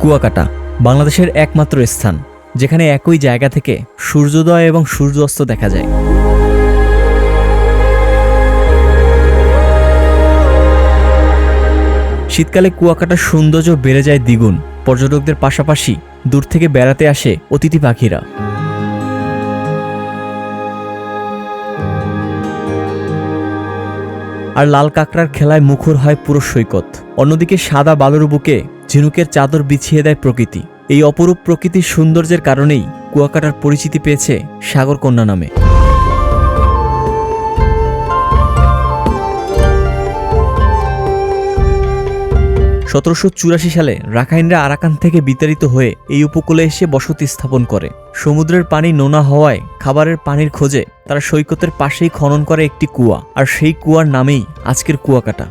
কুয়াকাটা বাংলাদেশের একমাত্র স্থান যেখানে একই জায়গা থেকে সূর্যোদয় এবং সূর্যাস্ত দেখা যায়। শীতকালে কুয়াকাটার সৌন্দর্য বেড়ে যায় দ্বিগুণ। পর্যটকদের পাশাপাশি দূর থেকে বেড়াতে আসে অতিথি পাখিরা। আর লাল কাঁকড়ার খেলায় মুখর হয় পুরো সৈকত। অন্যদিকে সাদা বালুর বুকে ঝিনুকের চাদর বিছিয়ে দেয় প্রকৃতি। এই অপরূপ প্রকৃতির সৌন্দর্যের কারণেই কুয়াকাটার পরিচিতি পেয়েছে সাগরকন্যা নামে। 1784 সালে রাখাইনরা আরাকান থেকে বিতাড়িত হয়ে এই উপকূলে এসে বসতি স্থাপন করে। সমুদ্রের পানি নোনা হওয়ায় খাবারের পানির খোঁজে তারা সৈকতের পাশেই খনন করে একটি কুয়া, আর সেই কুয়ার নামেই আজকের কুয়াকাটা।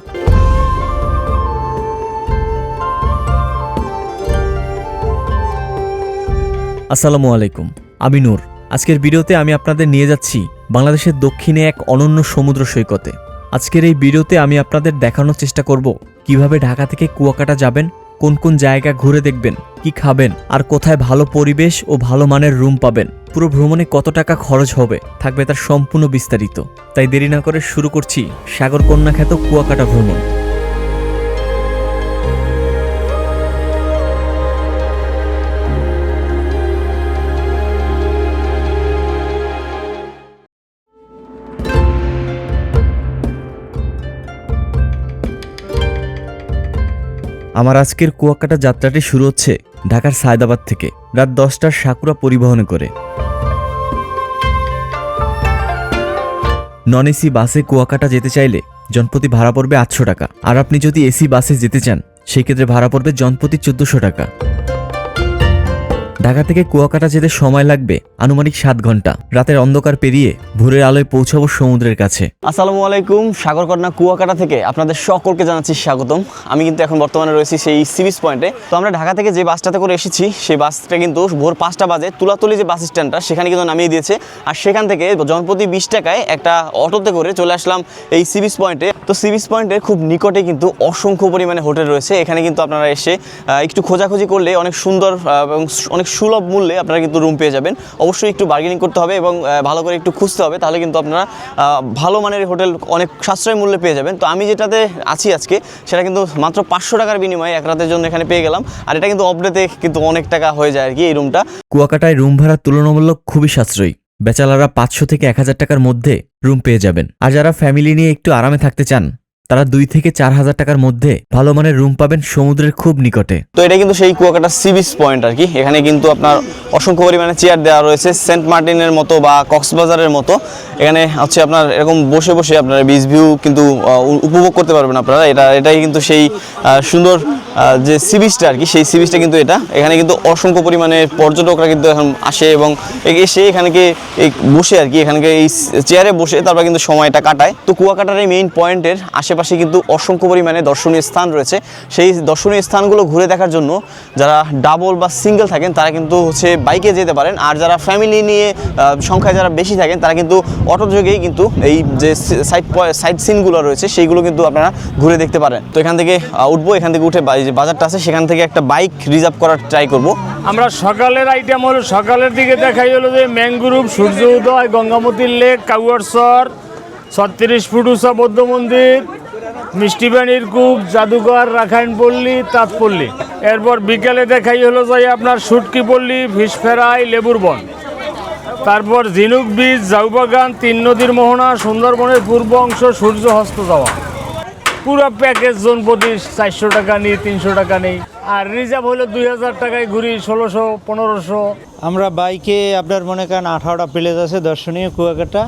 আসসালামু আলাইকুম, আমি নূর। আজকের ভিডিওতে আমি আপনাদের নিয়ে যাচ্ছি বাংলাদেশের দক্ষিণে এক অনন্য সমুদ্র সৈকতে। আজকের এই ভিডিওতে আমি আপনাদের দেখানোর চেষ্টা করব কিভাবে ঢাকা থেকে কুয়াকাটা যাবেন, কোন কোন জায়গা ঘুরে দেখবেন, কি খাবেন, আর কোথায় ভালো পরিবেশ ও ভালো মানের রুম পাবেন। পুরো ভ্রমণে কত টাকা খরচ হবে থাকবে তার সম্পূর্ণ বিস্তারিত। তাই দেরি না করে শুরু করছি সাগরকন্যা খ্যাত কুয়াকাটা ভ্রমণ। আমার আজকের কুয়াকাটা যাত্রাটি শুরু হচ্ছে ঢাকার সায়দাবাদ থেকে রাত 10টার সাকুরা পরিবহনে করে। নন এসি বাসে কুয়াকাটা যেতে চাইলে জনপ্রতি ভাড়া পড়বে 800 টাকা, আর আপনি যদি এসি বাসে যেতে চান সেই ক্ষেত্রে ভাড়া পড়বে জনপ্রতি 1400 টাকা। ঢাকা থেকে কুয়াকাটা যেতে সময় লাগবে আনুমানিক 7 ঘন্টা। রাতের অন্ধকার পেরিয়ে ভোরের আলোয় পৌঁছাবো সমুদ্রের কাছে। আসসালামু আলাইকুম, সাগরকন্যা কুয়াকাটা থেকে আপনাদের সকলকে জানাচ্ছি স্বাগতম। আমি কিন্তু এখন বর্তমানে রয়েছি সেই সি বিচ পয়েন্টে। তো আমরা ঢাকা থেকে যে বাসটাতে করে এসেছি সেই বাসটা কিন্তু ভোর 5টা বাজে তুলাতলি যে বাস স্ট্যান্ডটা সেখানে কিন্তু নামিয়ে দিয়েছে। আর সেখান থেকে জনপ্রতি 20 টাকায় একটা অটোতে করে চলে আসলাম এই সি বিচ পয়েন্টে। তো সি বিচ পয়েন্টের খুব নিকটে কিন্তু অসংখ্য পরিমাণে হোটেল রয়েছে। এখানে কিন্তু আপনারা এসে একটু খোঁজাখুঁজি করলে অনেক সুন্দর এবং অনেক সুলভ মূল্যে আপনারা কিন্তু রুম পেয়ে যাবেন। অবশ্যই একটু বার্গেনিং করতে হবে এবং ভালো করে একটু খুঁজতে হবে, তাহলে কিন্তু আপনারা ভালো মানের হোটেল অনেক সাশ্রয় মূল্যে পেয়ে যাবেন। তো আমি যেটাতে আছি আজকে সেটা কিন্তু মাত্র 500 টাকার বিনিময়ে এক রাতের জন্য এখানে পেয়ে গেলাম। আর এটা কিন্তু অপডেতে কিন্তু অনেক টাকা হয়ে যায় আর কি এই রুমটা। কুয়াকাটায় রুম ভাড়া তুলনামূলক খুবই সাশ্রয়ী। ব্যাচেলাররা 500 থেকে 1000 টাকার মধ্যে রুম পেয়ে যাবেন। আর যারা ফ্যামিলি নিয়ে একটু আরামে থাকতে চান তারা 2 থেকে 4000 টাকার মধ্যে ভালো মানের রুম পাবেন সমুদ্রের খুব নিকটে। তো এটা কিন্তু সেই কুয়াকাটা সি বিচ পয়েন্ট আর কি। এখানে কিন্তু আপনার অসংখ্য পরিমাণে চেয়ার দেওয়া রয়েছে, সেন্ট মার্টিনের মতো বা কক্সবাজারের মতো। এখানে হচ্ছে আপনার এরকম বসে বসে আপনার বিচ ভিউ কিন্তু উপভোগ করতে পারবেন আপনারা। এটাই কিন্তু সেই সুন্দর যে সি বিচটা আর কি, সেই সি বিচটা কিন্তু এটা। এখানে কিন্তু অসংখ্য পরিমাণে পর্যটকরা কিন্তু এখন আসে এবং এসে এখানকে বসে আর কি, এখানকে এই চেয়ারে বসে তারপর কিন্তু সময়টা কাটায়। তো কুয়াকাটার এই মেইন পয়েন্টের আশেপাশে কিন্তু অসংখ্য পরিমাণে দর্শনীয় স্থান রয়েছে। সেই দর্শনীয় স্থানগুলো ঘুরে দেখার জন্য যারা ডাবল বা সিঙ্গেল থাকেন তারা কিন্তু হচ্ছে বাইকে যেতে পারেন। আর যারা ফ্যামিলি নিয়ে সংখ্যায় যারা বেশি থাকেন তারা কিন্তু অটো যোগেই কিন্তু এই যে সাইড সিনগুলো রয়েছে সেইগুলো কিন্তু আপনারা ঘুরে দেখতে পারেন। তো এখান থেকে উঠবো, এখান থেকে উঠে যে বাজারটা আছে সেখান থেকে একটা বাইক রিজার্ভ করার ট্রাই করব। আমরা সকালের আইটেম হলো, সকালের দিকে দেখাই হলো যে ম্যাঙ্গ্রোভ, সূর্য উদয়, গঙ্গামতির লেক, কাউয়ারসর, 36 ফুট উঁচা বৌদ্ধ মন্দির, মিষ্টিবাণীর কূপ, জাদুঘর, রাখাইন পল্লী, তাঁতপল্লী। এরপর বিকেলে দেখাই হলো যাই আপনার সুটকি পল্লী, ফিশ ফ্রাই, লেবুর বন। তারপর ঝিনুক বীচ, জাউবাগান, 3 নদীর মোহনা, সুন্দরবনের পূর্ব অংশ, সূর্য হস্ত যাওয়া। পুরো প্যাকেজ জন প্রতি 400 টাকা নেই, 300 টাকা নেই। আর রিজার্ভ হলো 2000 টাকায় ঘুরি, 1600, 1500। আমরা বাইকে আপনার মনে করেন 18টা প্লেস আছে দর্শনীয় কুয়াকাটা।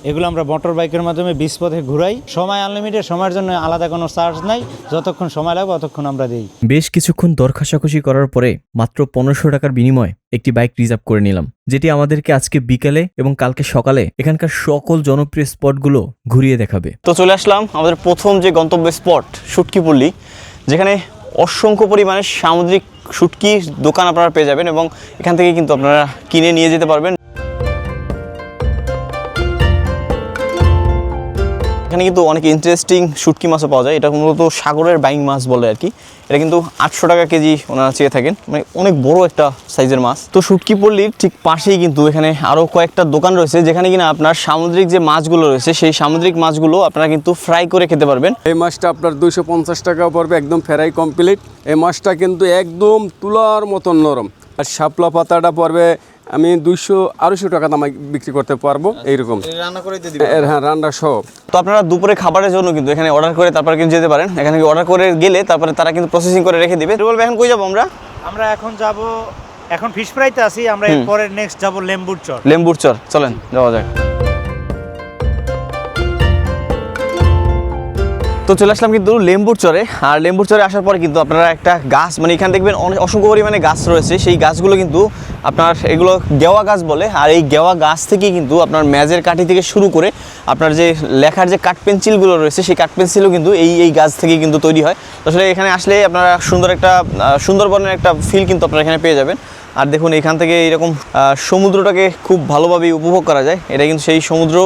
এগুলো আমরা মোটর বাইকের মাধ্যমে বিচ পথে ঘুরাই। সময় আনলিমিটেড, সময়ের জন্য আলাদা কোনো চার্জ নাই। যতক্ষণ সময় লাগবে ততক্ষণ আমরা দিই। বেশ কিছুক্ষণ দর কষাকষি করার পরে মাত্র 1500 টাকার বিনিময়ে একটি বাইক রিজার্ভ করে নিলাম, যেটি আমাদেরকে আজকে বিকেলে এবং কালকে সকালে এখানকার সকল জনপ্রিয় স্পটগুলো ঘুরিয়ে দেখাবে। তো চলে আসলাম আমাদের প্রথম যে গন্তব্য স্পট শুটকি পল্লী, যেখানে অসংখ্য পরিমাণে সামুদ্রিক শুটকির দোকান আপনারা পেয়ে যাবেন এবং এখান থেকে কিন্তু আপনারা কিনে নিয়ে যেতে পারবেন। এখানে কিন্তু অনেক ইন্টারেস্টিং শুটকি মাছও পাওয়া যায়। এটা মূলত সাগরের বাইং মাছ বলে আর কি। এটা কিন্তু 800 টাকা কেজি ওনারা চেয়ে থাকেন, মানে অনেক বড় একটা সাইজের মাছ। তো শুটকি পল্লীর ঠিক পাশেই কিন্তু এখানে আরও কয়েকটা দোকান রয়েছে, যেখানে কিনা আপনার সামুদ্রিক যে মাছগুলো রয়েছে সেই সামুদ্রিক মাছগুলো আপনারা কিন্তু ফ্রাই করে খেতে পারবেন। এই মাছটা আপনার 250 টাকা পড়বে, একদম ফ্রাই কমপ্লিট। এই মাছটা কিন্তু একদম তুলার মতন নরম। আর শাপলা পাতাটা পড়বে আমি 200-250 টাকা দামে বিক্রি করতে পারবো এইরকম। রান্না করে হ্যাঁ, রান্না সব। তো আপনারা দুপুরে খাবারের জন্য কিন্তু এখানে অর্ডার করে তারপরে কিন্তু যেতে পারেন। এখানে অর্ডার করে গেলে তারপরে তারা কিন্তু প্রসেসিং করে রেখে দিবে। বলবে এখন কই যাবো আমরা? আমরা এখন ফিশ ফ্রাইতে আছি, আমরা এরপরে নেক্সট যাব লেম্বুর চর। লেম্বুর চর, চলেন যাওয়া যাক। তো চলে আসলাম কিন্তু লেম্বুর চরে। আর লেম্বুর চরে আসার পরে কিন্তু আপনারা একটা গাছ, মানে এখানে দেখবেন অনেক অসংখ্য পরিমাণে গাছ রয়েছে। সেই গাছগুলো কিন্তু আপনার এগুলো গেওয়া গাছ বলে। আর এই গেওয়া গাছ থেকে কিন্তু আপনার মেজের কাঠি থেকে শুরু করে আপনার যে লেখার যে কাঠ পেন্সিলগুলো রয়েছে সেই কাঠ পেন্সিলও কিন্তু এই গাছ থেকে কিন্তু তৈরি হয়। আসলে এখানে আসলে আপনারা সুন্দরবনের একটা ফিল কিন্তু আপনারা এখানে পেয়ে যাবেন। আর দেখুন এখান থেকে এরকম সমুদ্রটাকে খুব ভালোভাবে উপভোগ করা যায়। এটা কিন্তু সেই সমুদ্র।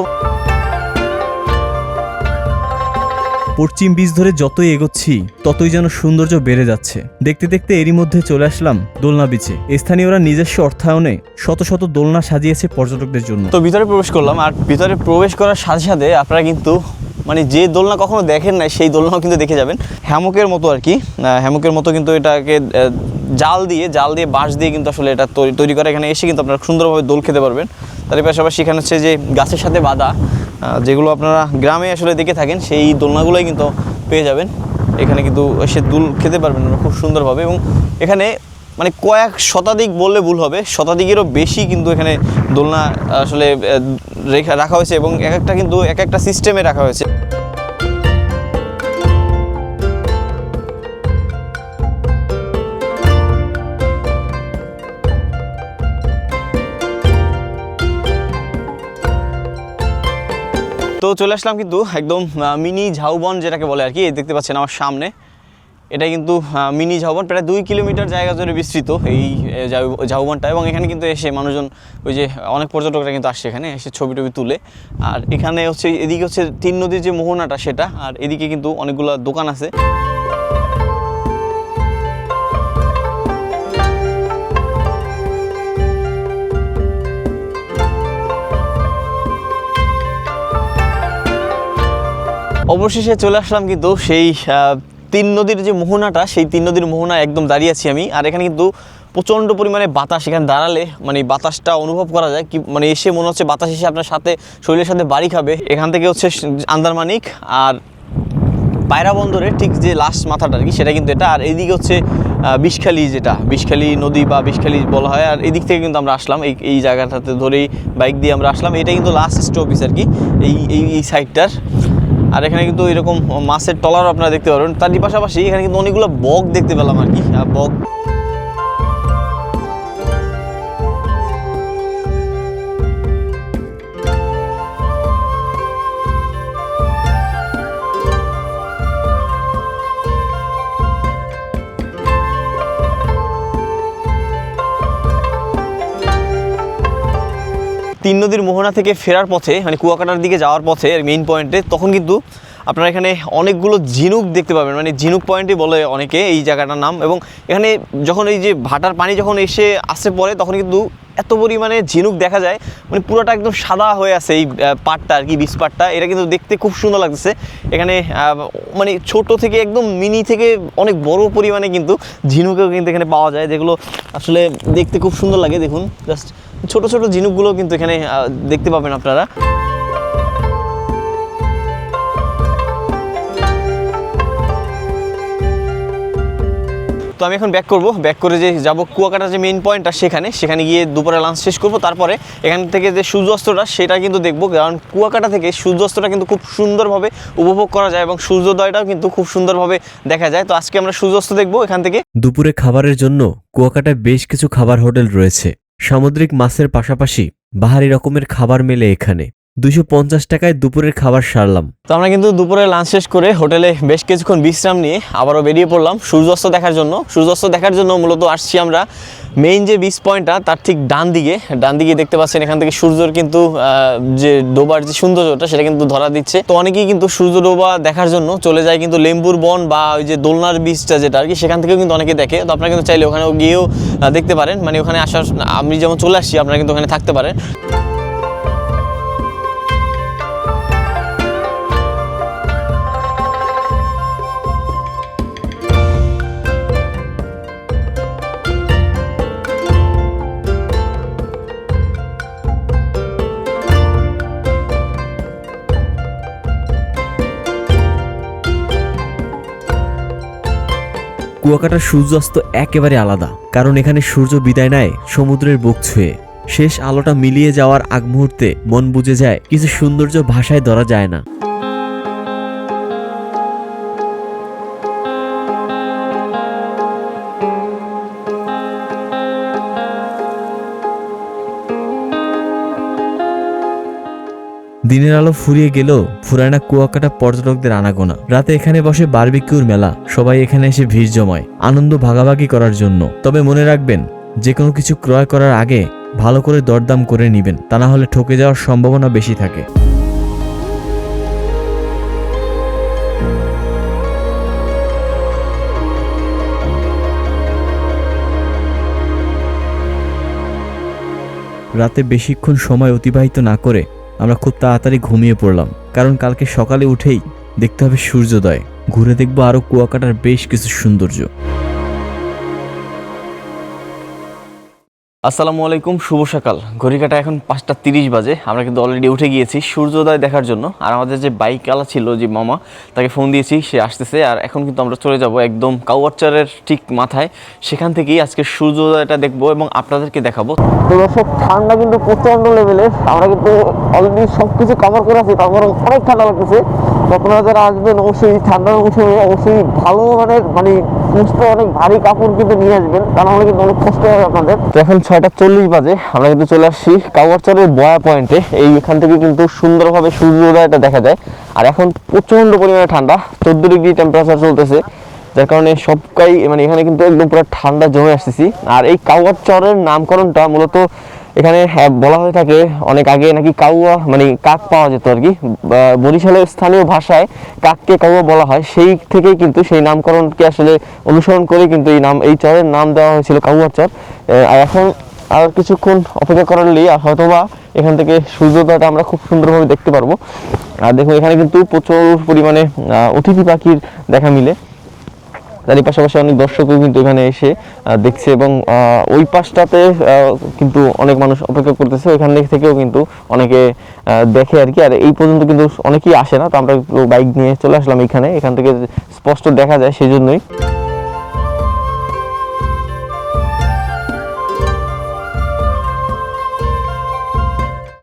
পশ্চিম বিচ ধরে যতই এগোচ্ছি ততই যেন সৌন্দর্য বেড়ে যাচ্ছে। দেখতে দেখতে এরই মধ্যে চলে আসলাম দোলনা বিচে। স্থানীয়রা নিজস্ব অর্থায়নে শত শত দোলনা সাজিয়েছে পর্যটকদের জন্য। তো ভিতরে প্রবেশ করলাম, আর ভিতরে প্রবেশ করার সাথে সাথে আপনারা কিন্তু মানে যে দোলনা কখনো দেখেন নাই সেই দোলনাও কিন্তু দেখে যাবেন। হ্যামকের মতো আর কি, হ্যামকের মতো কিন্তু এটাকে জাল দিয়ে বাঁশ দিয়ে কিন্তু আসলে এটা তৈরি করে। এখানে এসে কিন্তু আপনারা সুন্দরভাবে দোল খেতে পারবেন। তার পাশাপাশি এখানে হচ্ছে যে গাছের সাথে বাঁধা যেগুলো আপনারা গ্রামে আসলে দেখে থাকেন সেই দোলনাগুলোই কিন্তু পেয়ে যাবেন। এখানে কিন্তু এসে দোল খেতে পারবেন খুব সুন্দরভাবে। এবং এখানে মানে কয়েক শতাধিক বললে ভুল হবে, শতাধিকেরও বেশি কিন্তু এখানে দোলনা আসলে রাখা হয়েছে এবং এক একটা সিস্টেমে রাখা হয়েছে। তো চলে আসলাম কিন্তু একদম মিনি ঝাউবন যেটাকে বলে আর কি। দেখতে পাচ্ছেন আমার সামনে, এটা কিন্তু মিনি ঝাউবন, প্রায় 2 কিলোমিটার জায়গা জুড়ে বিস্তৃত এই ঝাউবনটা। এবং এখানে কিন্তু এসে মানুষজন, ওই যে অনেক পর্যটকরা কিন্তু আসছে এখানে এসে ছবি টবি তুলে। আর এখানে হচ্ছে এদিকে হচ্ছে 3 নদীর যে মোহনাটা সেটা, আর এদিকে কিন্তু অনেকগুলো দোকান আছে। অবশেষে চলে আসলাম কিন্তু সেই 3 নদীর যে মোহনাটা, সেই 3 নদীর মোহনা একদম দাঁড়িয়ে আছি আমি। আর এখানে কিন্তু প্রচণ্ড পরিমাণে বাতাস, এখানে দাঁড়ালে মানে বাতাসটা অনুভব করা যায় কি, মানে এসে মনে হচ্ছে বাতাস এসে আপনার সাথে শরীরের সাথে বাড়ি খাবে। এখান থেকে হচ্ছে আন্দারমানিক আর পায়রা বন্দরের ঠিক যে লাস্ট মাথাটা আর কি সেটা কিন্তু এটা। আর এইদিকে হচ্ছে বিষখালী নদী বা বিষখালী বলা হয়। আর এদিক থেকে কিন্তু আমরা আসলাম এই জায়গাটাতে ধরেই বাইক দিয়ে আমরা আসলাম। এটা কিন্তু লাস্ট স্টপেজ আর কি এই সাইডটার। আর এখানে কিন্তু এরকম মাছের ট্রলারও আপনারা দেখতে পারবেন। তার পাশাপাশি এখানে কিন্তু অনেকগুলো বক দেখতে পেলাম আর কি। বক তিন নদীর মোহনা থেকে ফেরার পথে, মানে কুয়াকাটার দিকে যাওয়ার পথে মেইন পয়েন্টে, তখন কিন্তু আপনারা এখানে অনেকগুলো ঝিনুক দেখতে পাবেন। মানে ঝিনুক পয়েন্টই বলে অনেকে এই জায়গাটার নাম। এবং এখানে যখন এই যে ভাটার পানি যখন এসে আসে পড়ে তখন কিন্তু এত পরিমাণে ঝিনুক দেখা যায়, মানে পুরোটা একদম সাদা হয়ে আছে এই পাটটা আর কি, বিচ পাটটা। এটা কিন্তু দেখতে খুব সুন্দর লাগতেছে। এখানে মানে ছোট থেকে একদম মিনি থেকে অনেক বড় পরিমাণে কিন্তু ঝিনুকও কিন্তু এখানে পাওয়া যায়, যেগুলো আসলে দেখতে খুব সুন্দর লাগে। দেখুন জাস্ট ছোট ছোট ঝিনুকগুলো কিন্তু এখানে দেখতে পাবেন আপনারা। তো আমি এখন ব্যাক করে যে যাব কুয়াকাটার যে মেইন পয়েন্টটা সেখানে গিয়ে দুপুরে লাঞ্চ শেষ করব। তারপরে এখান থেকে যে সূর্যাস্তটা সেটা কিন্তু দেখব, কারণ কুয়াকাটা থেকে সূর্যাস্তটা কিন্তু খুব সুন্দরভাবে উপভোগ করা যায় এবং সূর্যোদয়টাও কিন্তু খুব সুন্দরভাবে দেখা যায়। তো আজকে আমরা সূর্যাস্ত দেখব এখান থেকে। দুপুরে খাবারের জন্য কুয়াকাটায় বেশ কিছু খাবার হোটেল রয়েছে। সামুদ্রিক মাছের পাশাপাশি বাহারি রকমের খাবার মেলে এখানে। 250 টাকায় দুপুরের খাবার সারলাম। তো আমরা কিন্তু দুপুরে লাঞ্চ শেষ করে হোটেলে বেশ কিছুক্ষণ বিশ্রাম নিয়ে আবারও বেরিয়ে পড়লাম সূর্যাস্ত দেখার জন্য। সূর্যাস্ত দেখার জন্য মূলত আসছি আমরা মেইন যে বিচ পয়েন্টটা তার ঠিক ডান দিকে দেখতে পাচ্ছেন এখান থেকে সূর্যর কিন্তু যে ডোবার যে সৌন্দর্যটা সেটা কিন্তু ধরা দিচ্ছে। তো অনেকেই কিন্তু সূর্য ডোবা দেখার জন্য চলে যায় কিন্তু লেম্বুর বন বা ওই যে দোলনার বিচটা যেটা আর কি, সেখান থেকেও কিন্তু অনেকে দেখে। তো আপনারা কিন্তু চাইলে ওখানেও গিয়েও দেখতে পারেন, মানে ওখানে আসার আমি যেমন চলে আসছি আপনারা কিন্তু ওখানে থাকতে পারেন। কুয়াকাটার সূর্যাস্ত একেবারে আলাদা, কারণ এখানে সূর্য বিদায় নেয় সমুদ্রের বুক ছুঁয়ে। শেষ আলোটা মিলিয়ে যাওয়ার আগ মুহূর্তে মন বুঝে যায় কিছু সৌন্দর্য ভাষায় ধরা যায় না। দিনের আলো ফুরিয়ে গেলেও ফুরায় না কুয়াকাটা পর্যটকদের আনাগোনা। রাতে এখানে বসে বারবিকিউর মেলা, সবাই এখানে এসে ভিড় জমায় আনন্দ ভাগাভাগি করার জন্য। তবে মনে রাখবেন, যে কোনো কিছু ক্রয় করার আগে ভালো করে দরদাম করে নেবেন, তা না হলে ঠকে যাওয়ার সম্ভাবনা বেশি থাকে। রাতে বেশিক্ষণ সময় অতিবাহিত না করে আমরা খুব তাড়াতাড়ি ঘুমিয়ে পড়লাম, কারণ কালকে সকালে উঠেই দেখতে হবে সূর্যোদয়। ঘুরে দেখবো আরো কুয়াকাটার বেশ কিছু সৌন্দর্য। আসসালামু আলাইকুম, শুভ সকাল। ঘড়িকাটা এখন 5:30 বাজে। আমরা কিন্তু অলরেডি উঠে গিয়েছি সূর্যোদয় দেখার জন্য। আর আমাদের যে বাইকওয়ালা ছিল, যে মামা, তাকে ফোন দিয়েছি, সে আসতেছে। আর এখন কিন্তু আমরা চলে যাব একদম কাউয়ারচারের ঠিক মাথায়, সেখান থেকেই আজকে সূর্যোদয়টা দেখবো এবং আপনাদেরকে দেখাবো। তো দর্শক, ঠান্ডা কিন্তু প্রচন্ড লেভেলের। আমরা কিন্তু অলরেডি সব কিছু কভার করে আছি, তারপর অনেক ঠান্ডা লাগতেছে। আপনারা যারা আসবেন অবশ্যই ঠান্ডার মৌসুমে অবশ্যই ভালো মানে অনেক ভারী কাপড় কিন্তু নিয়ে আসবেন, তা নাহলে কিন্তু অনেক কষ্ট হবে আপনাদের। তো এখন 6:40 বাজে, আমরা কিন্তু চলে আসছি কাউয়ারচরের বয়া পয়েন্টে। এইখান থেকে কিন্তু সুন্দরভাবে সূর্যোদয়টা দেখা যায়। আর এখন প্রচন্ড পরিমাণে ঠান্ডা, 14 ডিগ্রি টেম্পারেচার চলতেছে, যার কারণে সবকাই মানে এখানে কিন্তু একদম পুরো ঠান্ডা জমে আসতেছি। আর এই কাউয়ারচরের নামকরণটা মূলত এখানে বলা হয়ে থাকে, অনেক আগে নাকি কাউয়া মানে কাক পাওয়া যেত আর কি। বরিশালের স্থানীয় ভাষায় কাককে কাউয়া বলা হয়, সেই থেকেই কিন্তু সেই নামকরণকে আসলে অনুসরণ করে কিন্তু এই চরের নাম দেওয়া হয়েছিল কাউয়ারচর। আর এখন আর কিছুক্ষণ অপেক্ষা করলেই হয়তোবা এখান থেকে সূর্যোদয়টা আমরা খুব সুন্দরভাবে দেখতে পারবো। আর দেখুন, এখানে কিন্তু প্রচুর পরিমাণে অতিথি পাখির দেখা মিলে। তারই পাশাপাশি অনেক দর্শকও কিন্তু এখানে এসে দেখছে এবং ওই পাশটাতে কিন্তু অনেক মানুষ অপেক্ষা করতেছে, ওইখান থেকেও কিন্তু অনেকে দেখে আর কি। আর এই পর্যন্ত কিন্তু অনেকেই আসে না, তো আমরা বাইক নিয়ে চলে আসলাম এখান থেকে স্পষ্ট দেখা যায়, সেই জন্যই।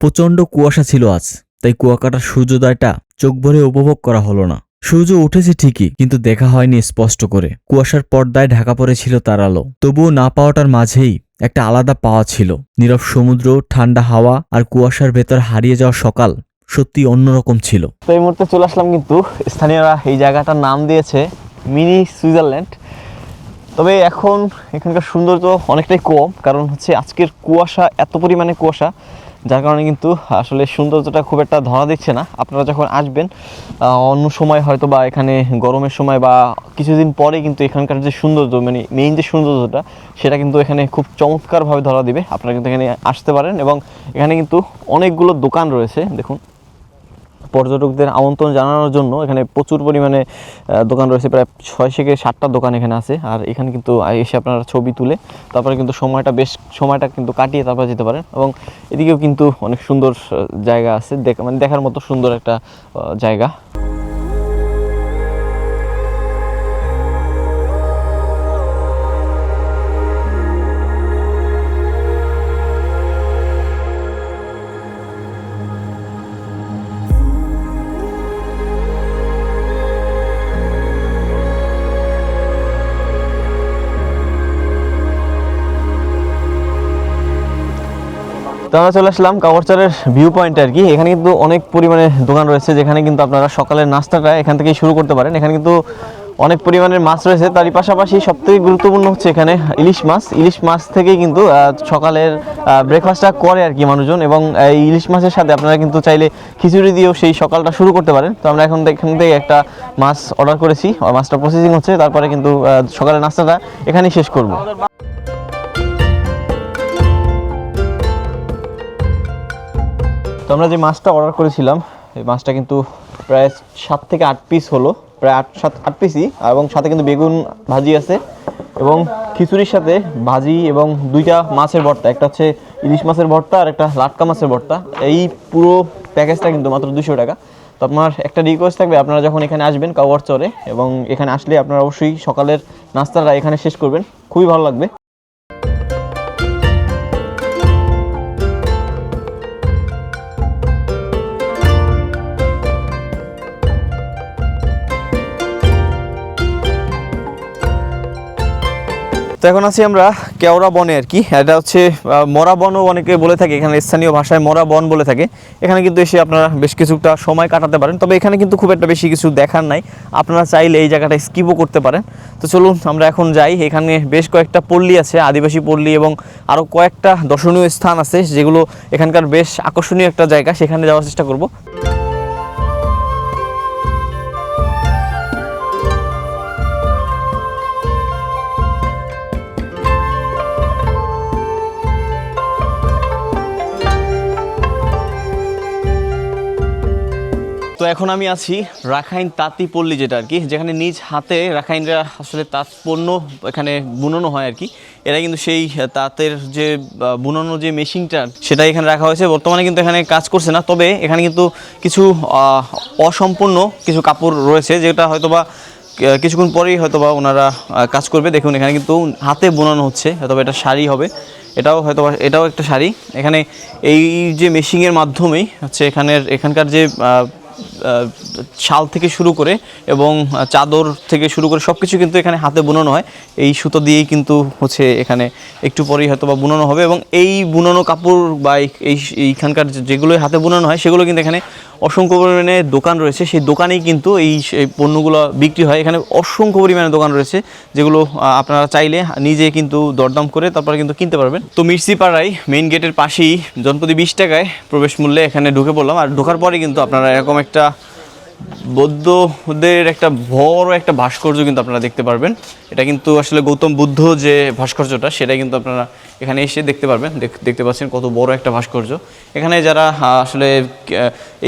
প্রচন্ড কুয়াশা ছিল আজ, তাই কুয়াকাটার সূর্যোদয়টা চোখ ভরে উপভোগ করা হলো না। সূর্য উঠেছে ঠিকই, কিন্তু দেখা হয়নি স্পষ্ট করে। কুয়াশার পর্দায় ঢাকা পড়েছিল তার আলো। তবুও না পাওয়াটার মাঝেই একটা আলাদা পাওয়া ছিল। নীরব সমুদ্র, ঠান্ডা হাওয়া আর কুয়াশার ভেতর হারিয়ে যাওয়া সকাল সত্যি অন্যরকম ছিল। তো এই মুহূর্তে চলে আসলাম, কিন্তু স্থানীয়রা এই জায়গাটার নাম দিয়েছে মিনি সুইজারল্যান্ড। তবে এখন এখানকার সৌন্দর্য অনেকটাই কম, কারণ হচ্ছে আজকের কুয়াশা, এত পরিমাণে কুয়াশা, যার কারণে কিন্তু আসলে সৌন্দর্যটা খুব একটা ধরা দিচ্ছে না। আপনারা যখন আসবেন অন্য সময়, হয়তো বা এখানে গরমের সময় বা কিছুদিন পরে, কিন্তু এখানকার যে সৌন্দর্য মানে মেইন যে সৌন্দর্যটা, সেটা কিন্তু এখানে খুব চমৎকারভাবে ধরা দিবে। আপনারা কিন্তু এখানে আসতে পারেন এবং এখানে কিন্তু অনেকগুলো দোকান রয়েছে। দেখুন, পর্যটকদের আমন্ত্রণ জানানোর জন্য এখানে প্রচুর পরিমাণে দোকান রয়েছে, প্রায় 6 থেকে 7টা দোকান এখানে আছে। আর এখানে কিন্তু এসে আপনারা ছবি তুলে তারপরে কিন্তু সময়টা কিন্তু কাটিয়ে তারপরে যেতে পারেন। এবং এদিকেও কিন্তু অনেক সুন্দর জায়গা আছে, মানে দেখার মতো সুন্দর একটা জায়গা। তো তো আমরা চলে আসলাম কাগড়চরের ভিউ পয়েন্টে আর কি। এখানে কিন্তু অনেক পরিমাণে দোকান রয়েছে, যেখানে কিন্তু আপনারা সকালের নাস্তাটা এখান থেকেই শুরু করতে পারেন। এখানে কিন্তু অনেক পরিমাণের মাছ রয়েছে, তারই পাশাপাশি সবথেকে গুরুত্বপূর্ণ হচ্ছে এখানে ইলিশ মাছ থেকেই কিন্তু সকালের ব্রেকফাস্টটা করে আর কি মানুষজন। এবং এই ইলিশ মাছের সাথে আপনারা কিন্তু চাইলে খিচুড়ি দিয়েও সেই সকালটা শুরু করতে পারেন। তো আমরা এখান থেকে একটা মাছ অর্ডার করেছি, মাছটা প্রসেসিং হচ্ছে, তারপরে কিন্তু সকালের নাস্তাটা এখানেই শেষ করব। তো আমরা যে মাছটা অর্ডার করেছিলাম, এই মাছটা কিন্তু প্রায় 7 থেকে 8 পিস হলো, প্রায় 8 পিসই, এবং সাথে কিন্তু বেগুন ভাজি আছে এবং খিচুড়ির সাথে ভাজি এবং 2টা মাছের ভর্তা, একটা হচ্ছে ইলিশ মাছের ভর্তা আর একটা লাটকা মাছের ভর্তা। এই পুরো প্যাকেজটা কিন্তু মাত্র 200 টাকা। তো আপনার একটা রিকোয়েস্ট থাকবে, আপনারা যখন এখানে আসবেন কাগড়চরে, এবং এখানে আসলে আপনারা অবশ্যই সকালের নাস্তাটা এখানে শেষ করবেন, খুবই ভালো লাগবে। তো এখন আছি আমরা কেওড়া বনে আর কি। এটা হচ্ছে মরা বনও অনেকে বলে থাকে, এখানে স্থানীয় ভাষায় মরা বন বলে থাকে। এখানে কিন্তু এসে আপনারা বেশ কিছুটা সময় কাটাতে পারেন, তবে এখানে কিন্তু খুব একটা বেশি কিছু দেখার নাই, আপনারা চাইলে এই জায়গাটা স্কিপও করতে পারেন। তো চলুন আমরা এখন যাই। এখানে বেশ কয়েকটা পল্লী আছে, আদিবাসী পল্লী, এবং আরও কয়েকটা দর্শনীয় স্থান আছে যেগুলো এখানকার বেশ আকর্ষণীয় একটা জায়গা, সেখানে যাওয়ার চেষ্টা করব। তো এখন আমি আছি রাখাইন তাঁতি পল্লী, যেটা আর কি, যেখানে নিজ হাতে রাখাইনরা আসলে তাঁত পণ্য এখানে বুননো হয় আর কি। এরা কিন্তু সেই তাঁতের যে বুননো যে মেশিনটা, সেটা এখানে রাখা হয়েছে। বর্তমানে কিন্তু এখানে কাজ করছে না, তবে এখানে কিন্তু কিছু অসম্পূর্ণ কিছু কাপড় রয়েছে, যেটা হয়তোবা কিছুক্ষণ পরেই হয়তোবা ওনারা কাজ করবে। দেখুন এখানে কিন্তু হাতে বোনানো হচ্ছে, হয়তোবা এটা শাড়ি হবে, এটাও একটা শাড়ি। এখানে এই যে মেশিনের মাধ্যমেই হচ্ছে এখানকার যে শাল থেকে শুরু করে এবং চাদর থেকে শুরু করে সব কিছু কিন্তু এখানে হাতে বুনানো হয়। এই সুতো দিয়েই কিন্তু হচ্ছে এখানে একটু পরেই হয়তো বা বুনানো হবে। এবং এই বুনানো কাপড় বা এইখানকার যেগুলোই হাতে বুনানো হয়, সেগুলো কিন্তু এখানে অসংখ্য পরিমাণে দোকান রয়েছে, সেই দোকানেই কিন্তু এই পণ্যগুলো বিক্রি হয়। এখানে অসংখ্য পরিমাণে দোকান রয়েছে, যেগুলো আপনারা চাইলে নিজে কিন্তু দরদাম করে তারপরে কিন্তু কিনতে পারবেন। তো মির্সিপাড়ায় মেইন গেটের পাশেই জনপ্রতি 20 টাকায় প্রবেশ মূল্যে এখানে ঢুকে পড়লাম। আর ঢোকার পরে কিন্তু আপনারা এরকম একটা বৌদ্ধদের একটা বড় একটা ভাস্কর্য কিন্তু আপনারা দেখতে পারবেন। এটা কিন্তু আসলে গৌতম বুদ্ধ যে ভাস্কর্যটা, সেটা কিন্তু আপনারা এখানে এসে দেখতে পারবেন। দেখতে পাচ্ছেন কত বড় একটা ভাস্কর্য। এখানে যারা আসলে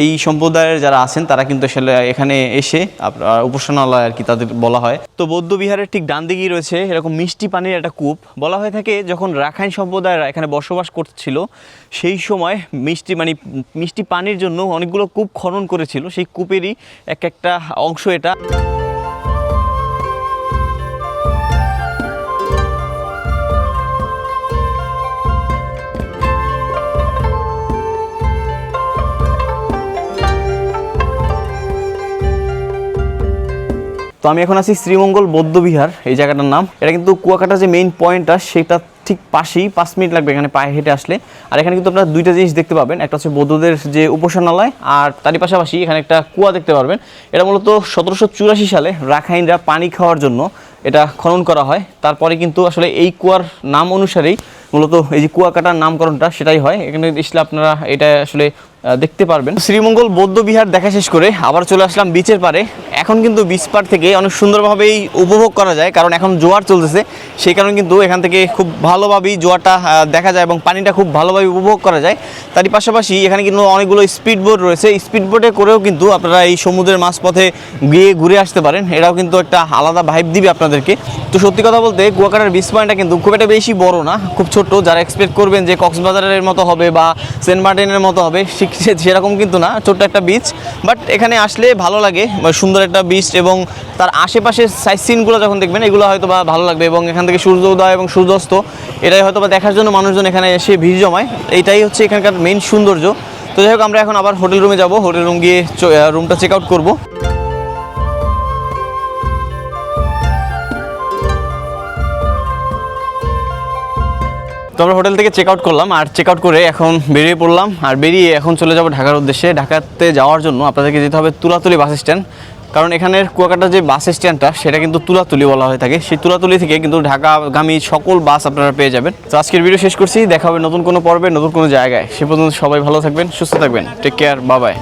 এই সম্প্রদায়ের যারা আছেন, তারা কিন্তু আসলে এখানে এসে আপনার উপাসনালয় আর কি তাদের বলা হয়। তো বৌদ্ধ বিহারের ঠিক ডান দিকেই রয়েছে এরকম মিষ্টি পানির একটা কূপ। বলা হয়ে থাকে যখন রাখাইন সম্প্রদায়রা এখানে বসবাস করছিল, সেই সময় মিষ্টি পানির জন্য অনেকগুলো কূপ খনন করেছিল, সেই কূপেরই একটা অংশ এটা। তো আমি এখন আছি শ্রীমঙ্গল বৌদ্ধবিহার, এই জায়গাটার নাম। এটা কিন্তু কুয়াকাটা যে মেইন পয়েন্টটা, সেটা ঠিক পাশেই, 5 মিনিট লাগবে এখানে পায়ে হেঁটে আসলে। আর এখানে কিন্তু আপনারা 2টা জিনিস দেখতে পাবেন, একটা হচ্ছে বৌদ্ধদের যে উপাসনালয়, আর তারই পাশাপাশি এখানে একটা কুয়া দেখতে পারবেন। এটা মূলত 1784 সালে রাখাইনরা পানি খাওয়ার জন্য এটা খনন করা হয়। তারপরে কিন্তু আসলে এই কুয়ার নাম অনুসারেই মূলত এই যে কুয়াকাটার নামকরণটা সেটাই হয়। এখানে এসলে আপনারা এটা আসলে দেখতে পারবেন। শ্রীমঙ্গল বৌদ্ধ বিহার দেখা শেষ করে আবার চলে আসলাম বিচের পারে। এখন কিন্তু বিচ পার থেকে অনেক সুন্দরভাবেই উপভোগ করা যায়, কারণ এখন জোয়ার চলতেছে, সেই কারণে কিন্তু এখান থেকে খুব ভালোভাবেই জোয়ারটা দেখা যায় এবং পানিটা খুব ভালোভাবে উপভোগ করা যায়। তারই পাশাপাশি এখানে কিন্তু অনেকগুলো স্পিড বোট রয়েছে, স্পিড বোটে করেও কিন্তু আপনারা এই সমুদ্রের মাঝপথে গিয়ে ঘুরে আসতে পারেন। এটাও কিন্তু একটা আলাদা ভাইব দিবে আপনাদেরকে। তো সত্যি কথা বলতে কুয়াকাটার বিচ পয়েন্টটা কিন্তু খুব একটা বেশি বড় না, খুব ছোট। যারা এক্সপেক্ট করবেন যে কক্সবাজারের মতো হবে বা সেন্ট মার্টিনের মতো হবে, সেরকম কিন্তু না, ছোট্ট একটা বিচ। বাট এখানে আসলে ভালো লাগে, সুন্দর একটা বিচ, এবং তার আশেপাশের সাইট সিনগুলো যখন দেখবেন, এগুলো হয়তো বা ভালো লাগবে। এবং এখান থেকে সূর্য উদয় এবং সূর্যাস্ত, এটাই হয়তো বা দেখার জন্য মানুষজন এখানে এসে ভিড় জমায়। এইটাই হচ্ছে এখানকার মেইন সৌন্দর্য। তো যাই হোক, আমরা এখন আবার হোটেল রুমে যাব, হোটেল রুম গিয়ে রুমটা চেক আউট করবো। তো আমরা হোটেল থেকে চেক আউট করলাম, আর চেক আউট করে এখন বেরিয়ে পড়লাম, আর বেরিয়ে এখন চলে যাব ঢাকার উদ্দেশ্যে। ঢাকাতে যাওয়ার জন্য আপনাদেরকে যেতে হবে তুলাতুলি বাস স্ট্যান্ড, কারণ এখানের কুয়াকাটা যে বাস স্ট্যান্ডটা সেটা কিন্তু তুলাতুলি বলা হয়ে থাকে। সেই তুলাতুলি থেকে কিন্তু ঢাকাগামী সকল বাস আপনারা পেয়ে যাবেন। তো আজকের ভিডিও শেষ করছি, দেখা হবে নতুন কোনো পর্বে নতুন কোনো জায়গায়। সে পর্যন্ত সবাই ভালো থাকবেন, সুস্থ থাকবেন, টেক কেয়ার, বাই বাই।